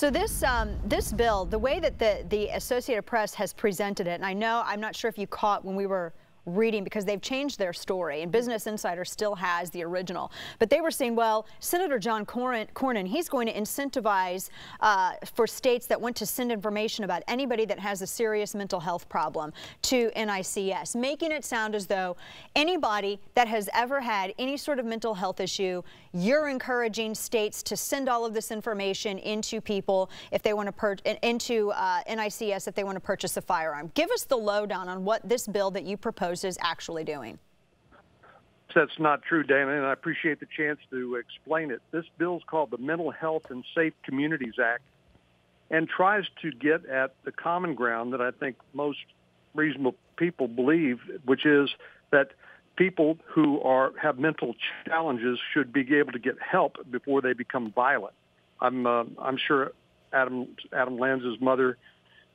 So this bill, the way that the Associated Press has presented it, and I'm not sure if you caught when we were reading, because they've changed their story, and Business Insider still has the original. But they were saying, well, Senator John Cornyn, he's going to incentivize for states that want to send information about anybody that has a serious mental health problem to NICS, making it sound as though anybody that has ever had any sort of mental health issue, you're encouraging states to send all of this information into people if they want to into NICS if they want to purchase a firearm. Give us the lowdown on what this bill that you propose is actually doing. That's not true, Dana, and I appreciate the chance to explain it. This bill is called the Mental Health and Safe Communities Act and tries to get at the common ground that I think most reasonable people believe, which is that people who have mental challenges should be able to get help before they become violent. I'm sure Adam Lanza's mother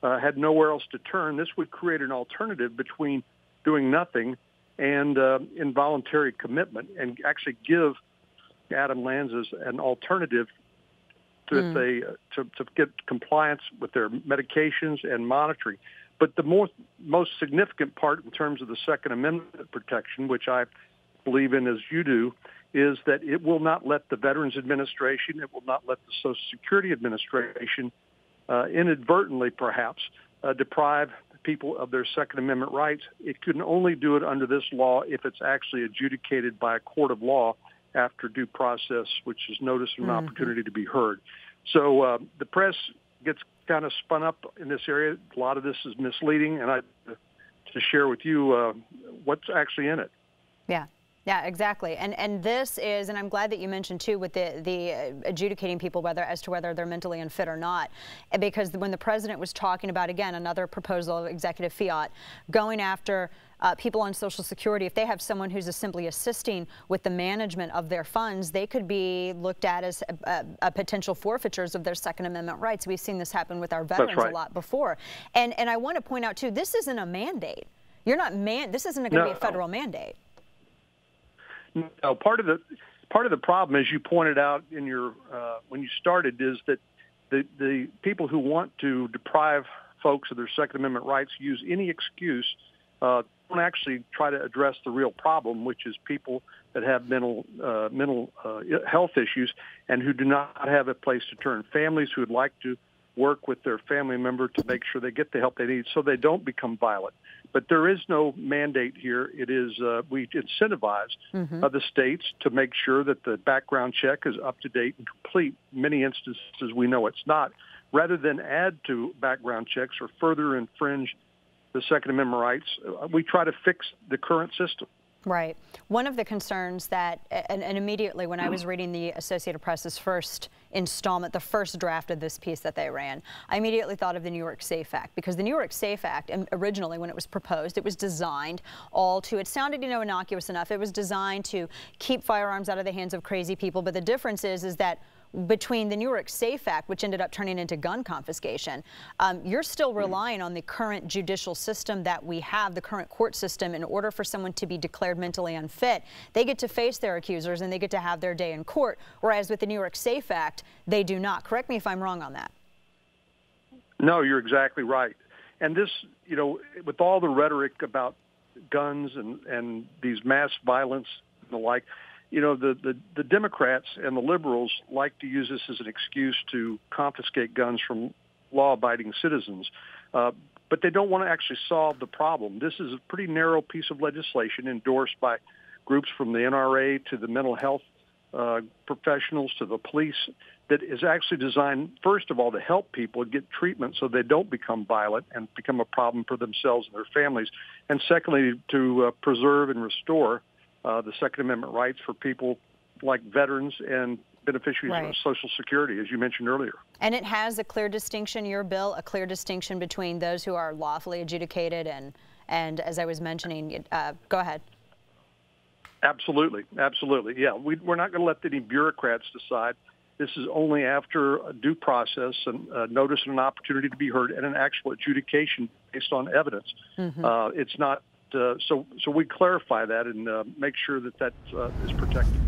had nowhere else to turn. This would create an alternative between doing nothing and involuntary commitment, and actually give Adam Lanza's an alternative to get compliance with their medications and monitoring. But the most significant part in terms of the Second Amendment protection, which I believe in as you do, is that it will not let the Veterans Administration, it will not let the Social Security Administration inadvertently perhaps deprive people of their Second Amendment rights. It can only do it under this law if it's actually adjudicated by a court of law after due process, which is notice and an opportunity to be heard. So the press gets kind of spun up in this area. A lot of this is misleading, and I to share with you what's actually in it. Yeah, exactly. And this is, and I'm glad that you mentioned too, with the adjudicating people as to whether they're mentally unfit or not, because when the president was talking about, again, another proposal of executive fiat, going after people on Social Security, if they have someone who's simply assisting with the management of their funds, they could be looked at as a potential forfeitures of their Second Amendment rights. We've seen this happen with our veterans a lot before. And I want to point out too, this isn't a mandate. This isn't going to be a federal mandate. No, part of the problem, as you pointed out in your when you started, is that the people who want to deprive folks of their Second Amendment rights use any excuse, don't actually try to address the real problem, which is people that have mental health issues and who do not have a place to turn. Families who would like to work with their family member to make sure they get the help they need so they don't become violent. But there is no mandate here. It is we incentivize the states to make sure that the background check is up to date and complete. In many instances, we know it's not. Rather than add to background checks or further infringe the Second Amendment rights, we try to fix the current system. Right. One of the concerns that, and immediately when I was reading the Associated Press's first installment, the first draft of this piece that they ran, I immediately thought of the New York SAFE Act, because the New York SAFE Act, originally when it was proposed, it was designed it sounded, innocuous enough. It was designed to keep firearms out of the hands of crazy people, but the difference is that between the New York SAFE Act, which ended up turning into gun confiscation, you're still relying on the current judicial system that we have, the current court system. In order for someone to be declared mentally unfit, they get to face their accusers and they get to have their day in court, whereas with the New York SAFE Act, they do not. Correct me if I'm wrong on that. No, you're exactly right. And this, with all the rhetoric about guns and these mass violence and the like, the Democrats and the liberals like to use this as an excuse to confiscate guns from law-abiding citizens, but they don't want to actually solve the problem. This is a pretty narrow piece of legislation endorsed by groups from the NRA to the mental health professionals to the police that is actually designed, first of all, to help people get treatment so they don't become violent and become a problem for themselves and their families, and secondly, to preserve and restore the Second Amendment rights for people like veterans and beneficiaries of Social Security, as you mentioned earlier. And it has a clear distinction, your bill, a clear distinction between those who are lawfully adjudicated and as I was mentioning, go ahead. Absolutely. Absolutely. Yeah, we're not going to let any bureaucrats decide. This is only after a due process and notice and an opportunity to be heard and an actual adjudication based on evidence. It's not. So we clarify that and make sure that is protected.